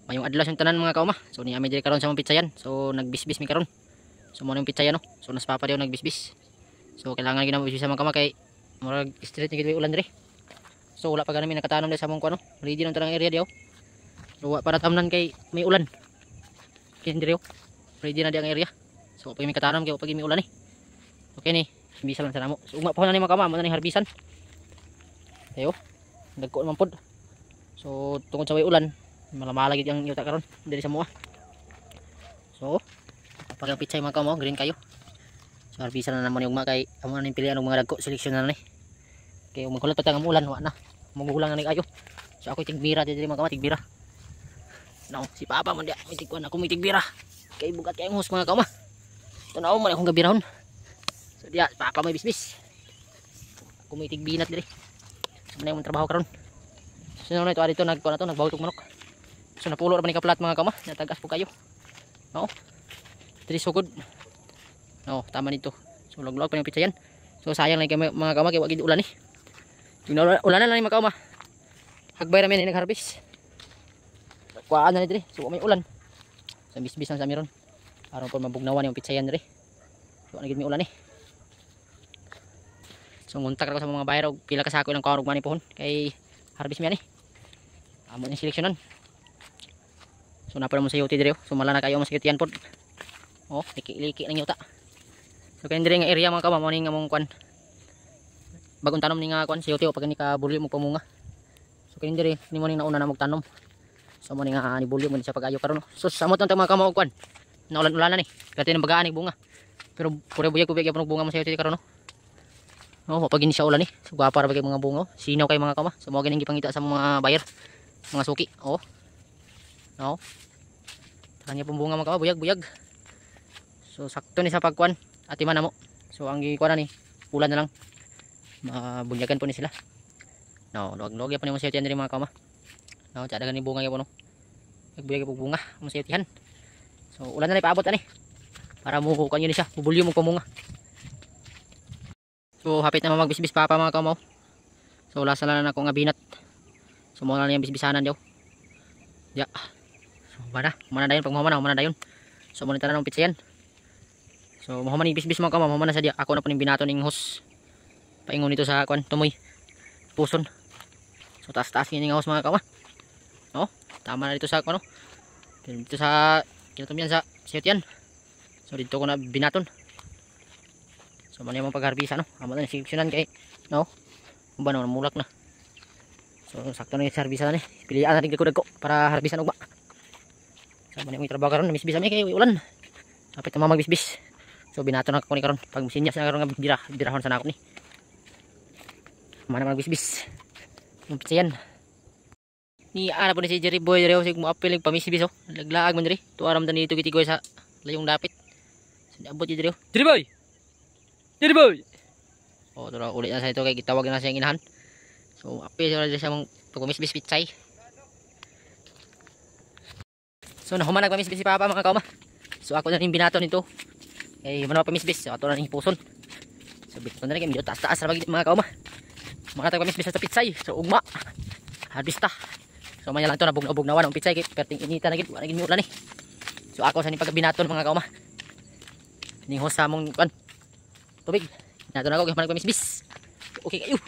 Mayong adlaw yung tanan mga kauma. So niya medyo karon sa mong pitsayan. So nagbisbis mi karon. So mo yung pitsayan no. So nas papa daw nagbisbis. So kailangan ginamubis sa mga kauma kay murag street ni gid ulan diri. So wala pa ganami nakatanom diri sa mong kuno. Ready nang tanang area diyo. So wa para tamnan kay may ulan. Kini diri. Ready na di ang area. So pag may katanom kay pag may ulan ni. Okay ni. Bisa lang sa namo. So ugma pa na ni mga kauma mo na ni harbisan. Ayo. Dagko man pod. So tungod sa way ulan malamala gid ang yuta karon diri sa mua. So pag ang pitsay mga kauma green kayo. So harbisan na naman yung mga kay amo na pilihan ng mga dagko seleksyon na ni. Kay magkulot pa tang ulan wa na. Magugulang na ni kayo. So ako tigbira diri mga kauma tigbira. No, si papa man dia may tigkuan ako may tigbira. Kay bugat kay ang hus mga kauma. Tunaw man akong gabirahon. So dia papa may bisbis. Ako may tigbinat diri. So man yung trabaho karon. So na ito adito nagkuan na to nagbawtok manok. So napulo ra man ni kaplat mga kauma, natagas po kayo. No. Diri sugod. No, tama nito. So log-log pa yung pitsa yan. So sayang lang kay mga kauma kay wa gid ulan ni. Ulan na lang ni mga kauma. Hagbay ra mi ni nag-harvest. Kuan na ni diri. So may ulan. So bisbis lang sa meron. Aron po mabugnawan yung pitsa yan diri. So gid mi ulan ni. So nguntak ra ko sa mga bayar og pila ka sako ng kawarog man ni pohon kay harvest mi ani. Amo ni seleksyonan. So napala mo sa yuti diri. So mala na kayo mo sakit yan pod. Oh, liki-liki ng yuta. So kay diri nga area mga kauma mo ni nga mong kwan. Bagong tanom ni nga kwan sa yuti o pag ni ka bulyo mo pamunga. So kay diri ni mo ni nauna na magtanom. So mo ni nga ni bulyo mo ni sa pag-ayo karon. So samot ang mga kauma og kwan. Naulan-ulan na ni. Kati nang bagaan ni bunga. Pero pure buyag gyapon og bunga mo sa yuti karon no. No, pag ini siya ulan ni. So gwapa ra bagay mga bunga. Sinaw kay mga kauma. So mo gining gipangita sa mga buyer. Mga suki. Oh. No. Kanya pong bunga mga kauma buyag-buyag. So sakto ni sa pagkuan atiman namo. So ang gikuan ni ulan na lang. Mabunyagan po ni sila. No, log-log ya po ni mo siyetihan diri mga kauma. No, tiada gani bunga gyapon no. Nagbuyag po bunga mo siyetihan. So ulan na paabot ani. Para mo kanyo ni siya, bubulyo mo pamunga. So hapit na magbisbis papa mga kauma. So lasa na ako nga binat. So mo na niyang bisbisanan daw. Ya. So mana dayon pag mana dayon. So mo na tanan ng pitsa yan. So mahuman ni bisbis mga kauma, mahuman na sa dia. Ako na po ning binato ning hos. Paingon nito sa kwan, tumoy. Puson. So taas-taas ngini nga hos mga kauma. No? Tama na dito sa kwan no. Dito sa kinatumyan sa siyot yan. So dito ko na binaton. So man yung pagharbisa no. Amo na seleksyonan kay no. Uban na mulak na. So sakto na yung harbisa na ni. Pilian na rin dagko para harbisan ugma. So man yung trabaho karon namisbis mi kay ulan. Hapit na magbisbis. So binato na ko ni karon pag sinyas na karon nga birahon sa nako ni. Mana magbisbis. Yung pitsa yan. Ni ana po ni si Jerry Boy diri sig mo apil pamisbis oh. Laglaag man diri. Tuaram tan dito gitigoy sa layong dapit. So abot diri oh. Jerry Boy. Jerry Boy. Oh, tara ulit na sa ito kay gitawag na siyang inahan. So apil siya mong pagpamisbis pitsay. So nahuman nagpamisbis si papa mga kauma. So ako na rin binato nito. Kay mano pamisbis. So ato na ning puson. So biton na rin medyo taas-taas ra mga kauma. Mga tagpamisbis sa pitsay. So ugma. Harbista. So maya lang to nabugnawan ang pitsay kay perting inita na gid wala gid mi ulan ni. So ako sa ni pagbinaton mga kauma. Ning hosa mong kan. Tubig. Nato na ako kay man ko misbis. Okay kayo.